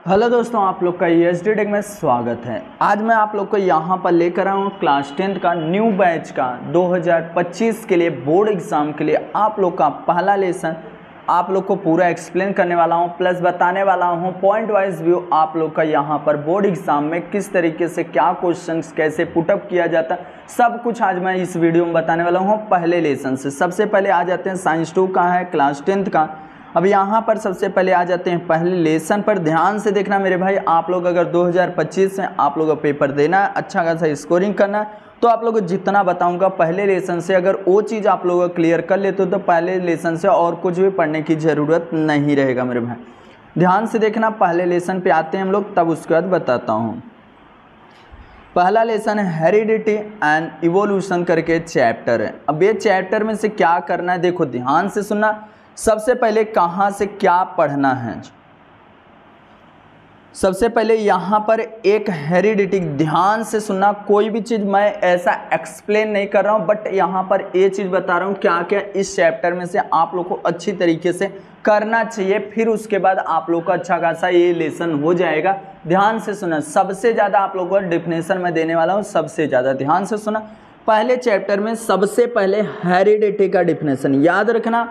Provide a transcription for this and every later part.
Hello दोस्तों, आप लोग का ESD टेक में स्वागत है। आज मैं आप लोग को यहाँ पर लेकर आया हूँ क्लास 10th का न्यू बैच का 2025 के लिए बोर्ड एग्ज़ाम के लिए आप लोग का पहला लेसन आप लोग को पूरा एक्सप्लेन करने वाला हूँ, प्लस बताने वाला हूँ पॉइंट वाइज व्यू आप लोग का यहाँ पर बोर्ड एग्ज़ाम में किस तरीके से क्या क्वेश्चंस कैसे पुटअप किया जाता है, सब कुछ आज मैं इस वीडियो में बताने वाला हूँ पहले लेसन से। सबसे पहले आ जाते हैं साइंस 2 का है क्लास 10th का। अब यहाँ पर सबसे पहले आ जाते हैं पहले लेसन पर। ध्यान से देखना मेरे भाई, आप लोग अगर 2025 में आप लोगों को पेपर देना है, अच्छा खासा स्कोरिंग करना है, तो आप लोगों को जितना बताऊंगा पहले लेसन से अगर वो चीज़ आप लोग क्लियर कर लेते हो तो पहले लेसन से और कुछ भी पढ़ने की ज़रूरत नहीं रहेगा मेरे भाई। ध्यान से देखना, पहले लेसन पे आते हैं हम लोग, तब उसके बाद बताता हूँ। पहला लेसन है हेरिडिटी एंड इवोल्यूशन करके चैप्टर है। अब ये चैप्टर में से क्या करना है, देखो ध्यान से सुनना। सबसे पहले कहाँ से क्या पढ़ना है, सबसे पहले यहाँ पर एक हेरिडिटी, ध्यान से सुनना। कोई भी चीज़ मैं ऐसा एक्सप्लेन नहीं कर रहा हूँ, बट यहाँ पर ये चीज़ बता रहा हूँ क्या क्या इस चैप्टर में से आप लोग को अच्छी तरीके से करना चाहिए, फिर उसके बाद आप लोग का अच्छा खासा ये लेसन हो जाएगा। ध्यान से सुना, सबसे ज़्यादा आप लोगों को डेफिनेशन मैं देने वाला हूँ, सबसे ज़्यादा ध्यान से सुना। पहले चैप्टर में सबसे पहले हेरिडिटी का डेफिनेशन याद रखना।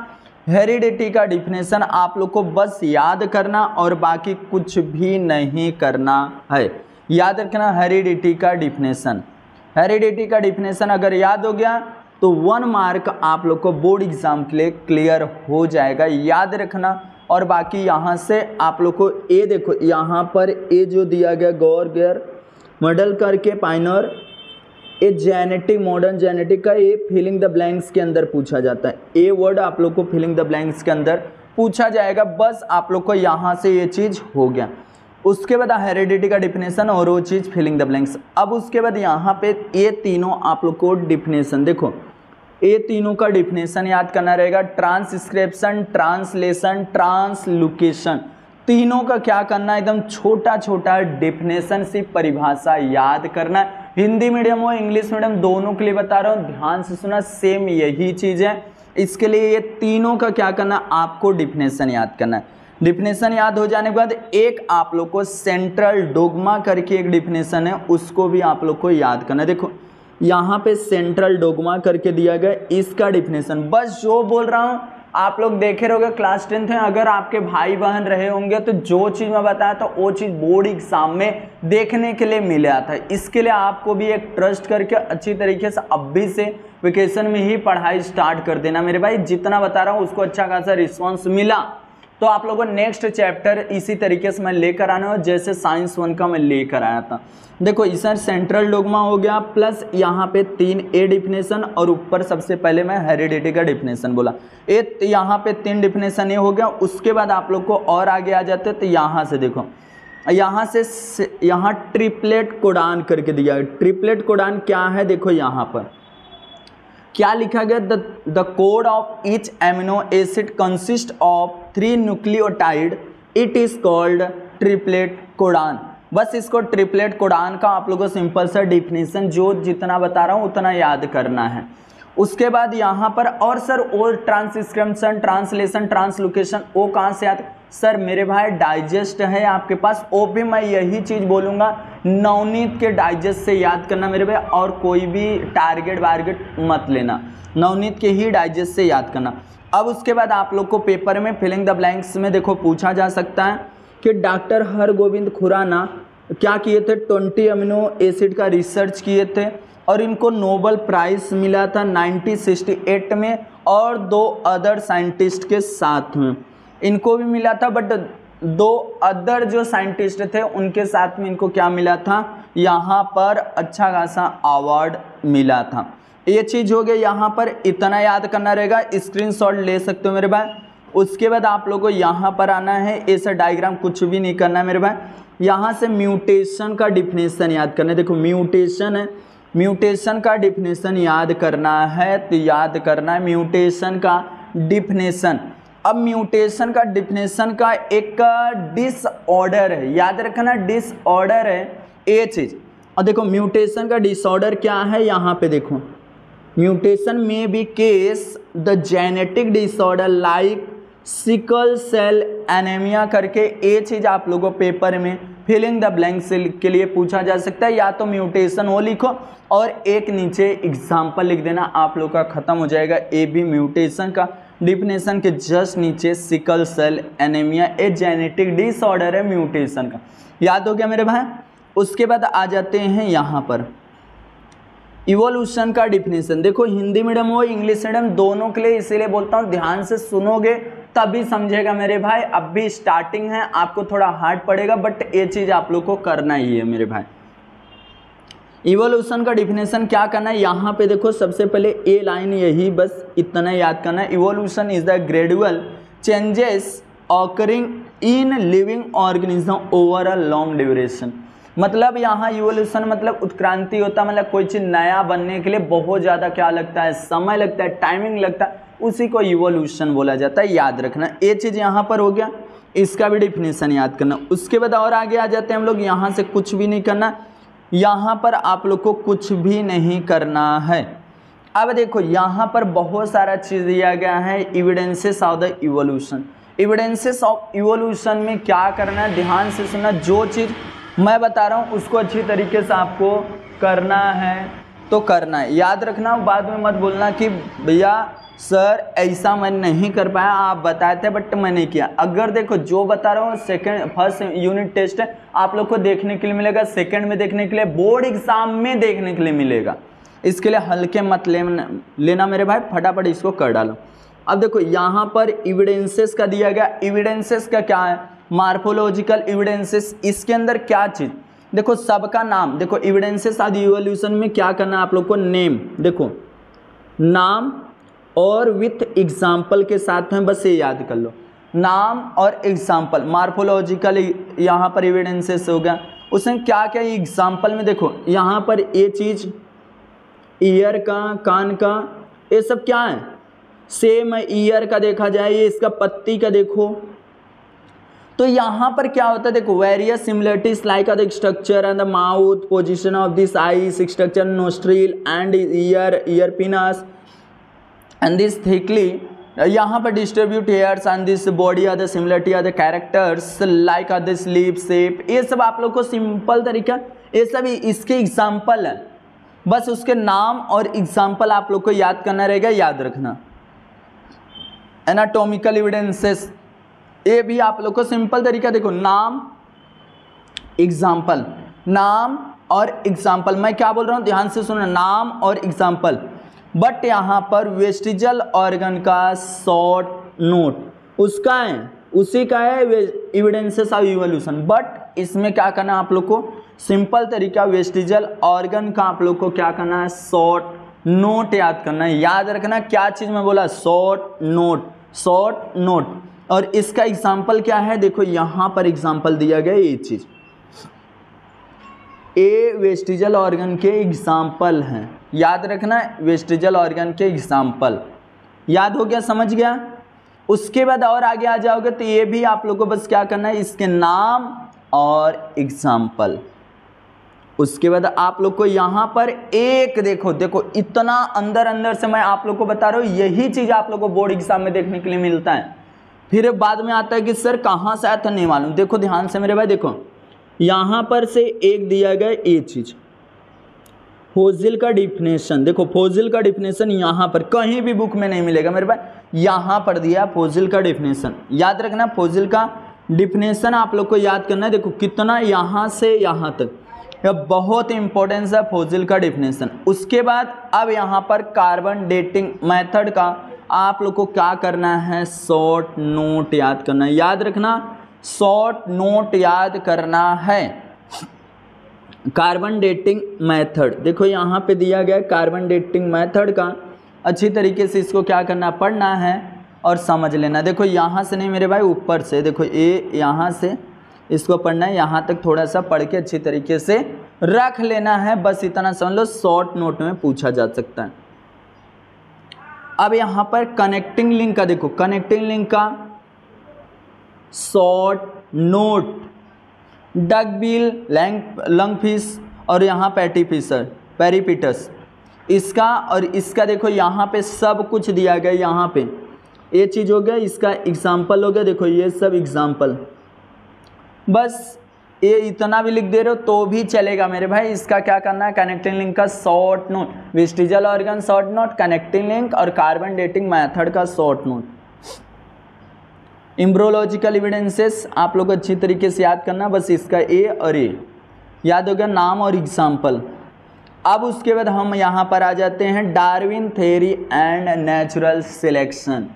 हेरिडिटी का डिफिनेशन आप लोग को बस याद करना और बाकी कुछ भी नहीं करना है। याद रखना हेरिडिटी का डिफिनेशन। हेरिडिटी का डिफिनेशन अगर याद हो गया तो 1 मार्क आप लोग को बोर्ड एग्जाम के लिए क्लियर हो जाएगा, याद रखना। और बाकी यहाँ से आप लोग को ये देखो, यहाँ पर ये जो दिया गया गॉर्गर मॉडल करके पाइनर, ये जेनेटिक मॉडर्न जेनेटिक का ये फिलिंग द ब्लैंक्स के अंदर पूछा जाता है। ये वर्ड आप लोग को फिलिंग द ब्लैंक्स के अंदर पूछा जाएगा, बस आप लोग को यहाँ से ये चीज़ हो गया। उसके बाद हेरिडिटी का डिफिनेशन और वो चीज़ फिलिंग द ब्लैंक्स। अब उसके बाद यहाँ पे ये तीनों आप लोग को डिफिनेशन, देखो ये तीनों का डिफिनेशन याद करना रहेगा। ट्रांसक्रिप्शन, ट्रांसलेशन, ट्रांसलोकेशन, तीनों का क्या करना है, एकदम छोटा छोटा डेफिनेशन से परिभाषा याद करना है। हिंदी मीडियम हो इंग्लिश मीडियम दोनों के लिए बता रहा हूँ, ध्यान से सुना, सेम यही चीज़ है। इसके लिए ये तीनों का क्या करना, आपको डिफिनेशन याद करना है। डिफिनेशन याद हो जाने के बाद एक आप लोग को सेंट्रल डोगमा करके एक डिफिनेशन है, उसको भी आप लोग को याद करना है। देखो यहाँ पे सेंट्रल डोगमा करके दिया गया, इसका डिफिनेशन बस जो बोल रहा हूँ आप लोग देखे रहोगे क्लास 10th में। अगर आपके भाई बहन रहे होंगे तो जो चीज़ मैं बताया था वो चीज़ बोर्ड एग्जाम में देखने के लिए मिला था। इसके लिए आपको भी एक ट्रस्ट करके अच्छी तरीके से अभी से वेकेशन में ही पढ़ाई स्टार्ट कर देना मेरे भाई। जितना बता रहा हूँ उसको अच्छा खासा रिस्पॉन्स मिला तो आप लोगों को नेक्स्ट चैप्टर इसी तरीके से मैं लेकर आना हो जैसे साइंस 1 का मैं लेकर आया था। देखो इसमें सेंट्रल डोगमा हो गया, प्लस यहाँ पे 3 ए डिफिनेशन और ऊपर सबसे पहले मैं हेरिडिटी का डिफिनेशन बोला। यहाँ पे 3 डिफिनेशन ये हो गया। उसके बाद आप लोग को और आगे आ जाते तो यहाँ से देखो, यहाँ से यहाँ ट्रिपलेट कोडान करके दिया है। ट्रिपलेट कोडान क्या है, देखो यहाँ पर क्या लिखा गया, the code of each amino acid consist of 3 nucleotide, it is called triplet codon. बस इसको ट्रिपलेट कोडान का आप लोगों को सिंपल सा डिफिनेशन जो जितना बता रहा हूँ उतना याद करना है। उसके बाद यहाँ पर और सर और ट्रांसक्रिप्शन, ट्रांसलेशन, ट्रांसलोकेशन वो कहाँ से आते, सर मेरे भाई डाइजेस्ट है आपके पास, वो भी मैं यही चीज़ बोलूँगा, नवनीत के डाइजेस्ट से याद करना मेरे भाई, और कोई भी टारगेट वारगेट मत लेना, नवनीत के ही डाइजेस्ट से याद करना। अब उसके बाद आप लोग को पेपर में फिलिंग द ब्लैंक्स में देखो पूछा जा सकता है कि डॉक्टर हरगोविंद खुराना क्या किए थे, 20 अमीनो एसिड का रिसर्च किए थे और इनको नोबेल प्राइज़ मिला था 1968 में, और 2 अदर साइंटिस्ट के साथ में इनको भी मिला था, बट 2 अदर जो साइंटिस्ट थे उनके साथ में इनको क्या मिला था, यहाँ पर अच्छा खासा अवार्ड मिला था। ये चीज़ हो गई, यहाँ पर इतना याद करना रहेगा, स्क्रीनशॉट ले सकते हो मेरे भाई। उसके बाद आप लोगों को यहाँ पर आना है, ऐसा डायग्राम कुछ भी नहीं करना है मेरे भाई। यहाँ से म्यूटेशन का डिफिनेशन याद करना है। देखो म्यूटेशन है, म्यूटेशन का डिफिनेशन याद करना है, तो याद करना है म्यूटेशन का डिफिनेशन। अब म्यूटेशन का डिफिनेशन का एक डिसऑर्डर है, याद रखना डिसऑर्डर है ये चीज़। और देखो म्यूटेशन का डिसऑर्डर क्या है, यहाँ पे देखो म्यूटेशन में because the genetic disorder like sickle cell anaemia करके, ये चीज़ आप लोगों को पेपर में फिलिंग द ब्लैंक्स के लिए पूछा जा सकता है। या तो म्यूटेशन हो लिखो और एक नीचे एग्जाम्पल लिख देना, आप लोग का खत्म हो जाएगा। ए बी म्यूटेशन का डिफिनेशन के जस्ट नीचे sickle cell anaemia a genetic disorder है म्यूटेशन का। याद हो गया मेरे भाई। उसके बाद आ जाते हैं यहाँ पर इवोल्यूशन का डिफिनेशन। देखो हिंदी मीडियम हो इंग्लिश मीडियम दोनों के लिए, इसीलिए बोलता हूँ ध्यान से सुनोगे तभी समझेगा मेरे भाई। अब भी स्टार्टिंग है, आपको थोड़ा हार्ड पड़ेगा बट ये चीज़ आप लोग को करना ही है मेरे भाई। इवोल्यूशन का डिफिनेशन क्या करना है, यहाँ पे देखो सबसे पहले ए लाइन यही बस इतना याद करना है। Evolution is the gradual changes occurring in living organism over a long duration. मतलब यहाँ इवोल्यूशन मतलब उत्क्रांति होता है, मतलब कोई चीज़ नया बनने के लिए बहुत ज़्यादा क्या लगता है, समय लगता है, टाइमिंग लगता है, उसी को इवोल्यूशन बोला जाता है। याद रखना ये चीज़ यहाँ पर हो गया, इसका भी डिफिनेशन याद करना। उसके बाद और आगे आ जाते हैं हम लोग, यहाँ से कुछ भी नहीं करना, यहाँ पर आप लोग को कुछ भी नहीं करना है। अब देखो यहाँ पर बहुत सारा चीज़ दिया गया है, evidences of the evolution. Evidences of evolution में क्या करना है, ध्यान से सुनना, जो चीज़ मैं बता रहा हूँ उसको अच्छी तरीके से आपको करना है तो करना है। याद रखना, बाद में मत बोलना कि भैया सर ऐसा मैं नहीं कर पाया, आप बताए थे बट मैं नहीं किया। अगर देखो जो बता रहा हूँ फर्स्ट यूनिट टेस्ट है, आप लोग को देखने के लिए मिलेगा, सेकंड में देखने के लिए, बोर्ड एग्जाम में देखने के लिए मिलेगा। इसके लिए हल्के मत लेना मेरे भाई, फटाफट इसको कर डालो। अब देखो यहाँ पर एविडेंसेस का दिया गया, एविडेंसेस का क्या है, मार्फोलॉजिकल एविडेंसेस। इसके अंदर क्या चीज़ देखो, सबका नाम देखो, एविडेंसेस ऑफ इवोल्यूशन में क्या करना है आप लोग को, नेम देखो, नाम और विथ एग्जाम्पल के साथ में, बस ये याद कर लो, नाम और एग्जाम्पल। मार्फोलॉजिकल यहाँ पर एविडेंसेस हो गया, उसमें क्या क्या एग्जाम्पल में देखो, यहाँ पर ये चीज़ ईयर का, कान का, ये सब क्या है, सेम ईयर का देखा जाए, ये इसका पत्ती का देखो। तो यहाँ पर क्या होता है देखो, various similarities like the structure and the mouth, position of this eyes, structure nostril and ear pinnas and this thickly, यहाँ पर distribute hairs and this body are the similarity are the characters like are this lip shape. ये सब आप लोग को simple तरीका, ये सब इसके एग्जाम्पल है, बस उसके नाम और एग्जाम्पल आप लोग को याद करना रहेगा, याद रखना। एनाटॉमिकल एविडेंसेस, ये भी आप लोग को सिंपल तरीका देखो, नाम एग्जाम्पल, नाम और एग्जाम्पल। मैं क्या बोल रहा हूँ ध्यान से सुनो, नाम और एग्जाम्पल। बट यहाँ पर वेस्टिजल ऑर्गन का शॉर्ट नोट उसका है, उसी का है एविडेंसेस ऑफ इवोल्यूशन। बट इसमें क्या करना है आप लोग को, सिंपल तरीका, वेस्टिजल ऑर्गन का आप लोग को क्या करना है, शॉर्ट नोट याद करना है। याद रखना क्या चीज़ मैं बोला, शॉर्ट नोट, शॉर्ट नोट। और इसका एग्जाम्पल क्या है, देखो यहाँ पर एग्जाम्पल दिया गया ये चीज़, ए वेस्टिजल ऑर्गन के एग्जाम्पल हैं, याद रखना वेस्टिजल ऑर्गन के एग्जाम्पल। याद हो गया, समझ गया। उसके बाद और आगे आ जाओगे तो ये भी आप लोगों को बस क्या करना है, इसके नाम और एग्जाम्पल। उसके बाद आप लोग को यहाँ पर एक देखो इतना अंदर अंदर से मैं आप लोग को बता रहा हूँ, यही चीज़ आप लोग को बोर्ड एग्जाम में देखने के लिए मिलता है। फिर बाद में आता है कि सर कहाँ से आया था नहीं मालूम। देखो ध्यान से मेरे भाई, देखो यहाँ पर से एक दिया गया ये चीज़, फोसिल का डिफिनेशन। देखो फोसिल का डिफिनेशन यहाँ पर कहीं भी बुक में नहीं मिलेगा मेरे भाई, यहाँ पर दिया फोसिल का डिफिनेशन। याद रखना फोसिल का डिफिनेशन आप लोग को याद करना है। देखो कितना यहाँ से यहाँ तक, यह बहुत इंपॉर्टेंस है फोसिल का डिफिनेशन। उसके बाद अब यहाँ पर कार्बन डेटिंग मेथड का आप लोग को क्या करना है, शॉर्ट नोट याद करना है। याद रखना शॉर्ट नोट याद करना है। कार्बन डेटिंग मेथड देखो यहाँ पे दिया गया, कार्बन डेटिंग मेथड का अच्छी तरीके से इसको क्या करना, पढ़ना है और समझ लेना। देखो यहाँ से नहीं मेरे भाई, ऊपर से देखो, ये यहाँ से इसको पढ़ना है, यहाँ तक थोड़ा सा पढ़ के अच्छी तरीके से रख लेना है, बस इतना समझ लो, शॉर्ट नोट में पूछा जा सकता है। अब यहाँ पर कनेक्टिंग लिंक का देखो, कनेक्टिंग लिंक का शॉर्ट नोट, डकबिल, लंगफिश और यहाँ पैटीफिशर, पेरीपिटस, इसका और इसका देखो यहाँ पे सब कुछ दिया गया। यहाँ पे ये चीज़ हो गया, इसका एग्जाम्पल हो गया। देखो ये सब एग्जाम्पल, बस ये इतना भी लिख दे रहे हो तो भी चलेगा मेरे भाई। इसका क्या करना है, कनेक्टिंग लिंक का short note, vestigial organ short note, connecting link और कार्बन डेटिंग मेथड का शॉर्ट नोट। एम्ब्रियोलॉजिकल एविडेंसेस आप लोग अच्छी तरीके से याद करना, बस इसका ए और ए याद हो गया, नाम और एग्जाम्पल। अब उसके बाद हम यहाँ पर आ जाते हैं Darwin theory and natural selection.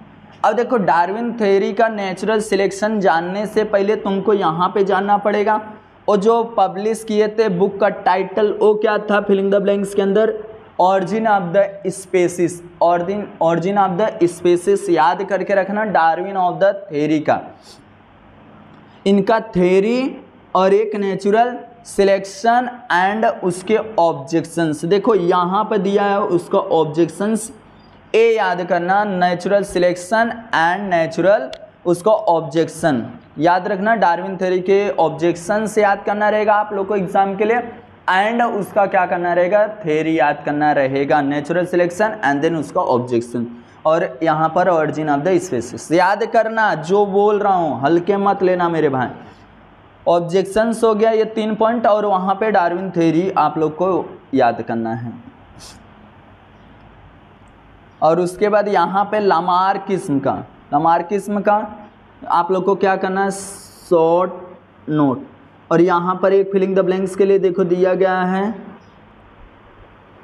अब देखो डार्विन थ्योरी का नेचुरल सिलेक्शन जानने से पहले तुमको यहाँ पे जानना पड़ेगा, और जो पब्लिश किए थे बुक का टाइटल वो क्या था, फिलिंग द ब्लैंक्स के अंदर origin of the species, origin of the species याद करके रखना, डार्विन ऑफ द थ्योरी का, इनका थ्योरी और एक नेचुरल सिलेक्शन एंड उसके ऑब्जेक्शंस। देखो यहाँ पर दिया है उसका ऑब्जेक्शंस, ए याद करना, नेचुरल सिलेक्शन एंड नेचुरल उसका ऑब्जेक्शन याद रखना। डार्विन थ्योरी के ऑब्जेक्शन से याद करना रहेगा आप लोग को एग्जाम के लिए, एंड उसका क्या करना रहेगा, थ्योरी याद करना रहेगा, नेचुरल सिलेक्शन एंड देन उसका ऑब्जेक्शन, और यहाँ पर ऑरिजिन ऑफ द स्पेसिस याद करना। जो बोल रहा हूँ हल्के मत लेना मेरे भाई। ऑब्जेक्शंस हो गया ये 3 पॉइंट, और वहाँ पे डार्विन थ्योरी आप लोग को याद करना है। और उसके बाद यहाँ पे लामार्किज्म का आप लोग को क्या करना है, शॉर्ट नोट। और यहाँ पर एक फिलिंग द ब्लैंक्स के लिए देखो दिया गया है,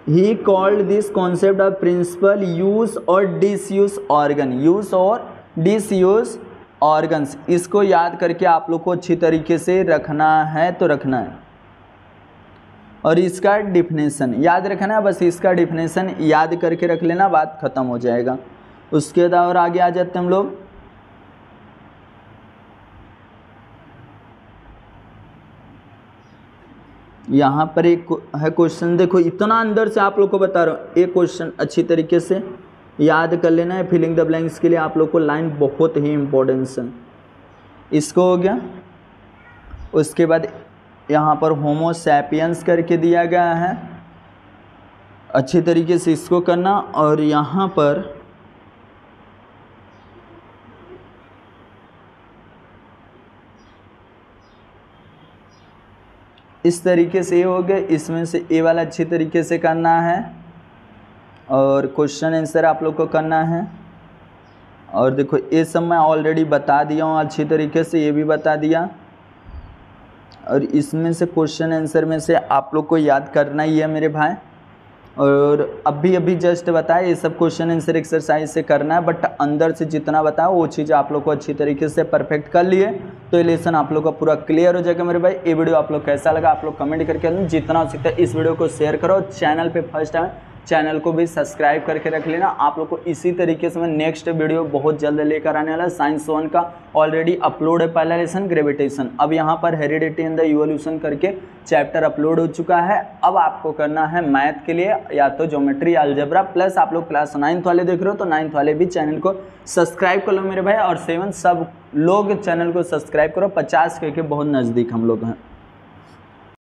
he called this concept of principal use और डिसयूज ऑर्गन, यूज और डिसयूज ऑर्गन्स। इसको याद करके आप लोग को अच्छी तरीके से रखना है तो रखना है, और इसका डिफिनेशन याद रखना है, बस इसका डिफिनेशन याद करके रख लेना, बात खत्म हो जाएगा। उसके बाद और आगे आ जाते हैं हम लोग। यहाँ पर एक है क्वेश्चन, देखो इतना अंदर से आप लोग को बता रहा हूँ, एक क्वेश्चन अच्छी तरीके से याद कर लेना है। फिलिंग द ब्लैंक्स के लिए आप लोग को लाइन बहुत ही इम्पोर्टेंस है। इसको हो गया, उसके बाद यहाँ पर होमो सैपियंस करके दिया गया है, अच्छी तरीके से इसको करना। और यहाँ पर इस तरीके से ये हो गया, इसमें से ए वाला अच्छी तरीके से करना है, और क्वेश्चन आंसर आप लोग को करना है। और देखो ये सब मैं ऑलरेडी बता दिया हूँ अच्छी तरीके से, ये भी बता दिया। और इसमें से क्वेश्चन आंसर में से आप लोग को याद करना ही है मेरे भाई। और अभी जस्ट बताया, ये सब क्वेश्चन आंसर एक्सरसाइज से करना है, बट अंदर से जितना बताया वो चीज़ आप लोग को अच्छी तरीके से परफेक्ट कर लिए तो ये लेसन आप लोग का पूरा क्लियर हो जाएगा मेरे भाई। ये वीडियो आप लोग कैसा लगा आप लोग कमेंट करके, जितना हो सकता है इस वीडियो को शेयर करो। चैनल पे फर्स्ट टाइम चैनल को भी सब्सक्राइब करके रख लेना। आप लोग को इसी तरीके से मैं नेक्स्ट वीडियो बहुत जल्द लेकर आने वाला। साइंस 1 का ऑलरेडी अपलोड है पहला लेसन ग्रेविटेशन, अब यहाँ पर हेरिडिटी एंड द इवोल्यूशन करके चैप्टर अपलोड हो चुका है। अब आपको करना है मैथ के लिए या तो ज्योमेट्री अलजेब्रा, प्लस आप लोग क्लास 9th वाले देख रहे हो तो 9th वाले भी चैनल को सब्सक्राइब कर लो मेरे भाई। और 7 सब लोग चैनल को सब्सक्राइब करो, 50 के बहुत नज़दीक हम लोग हैं।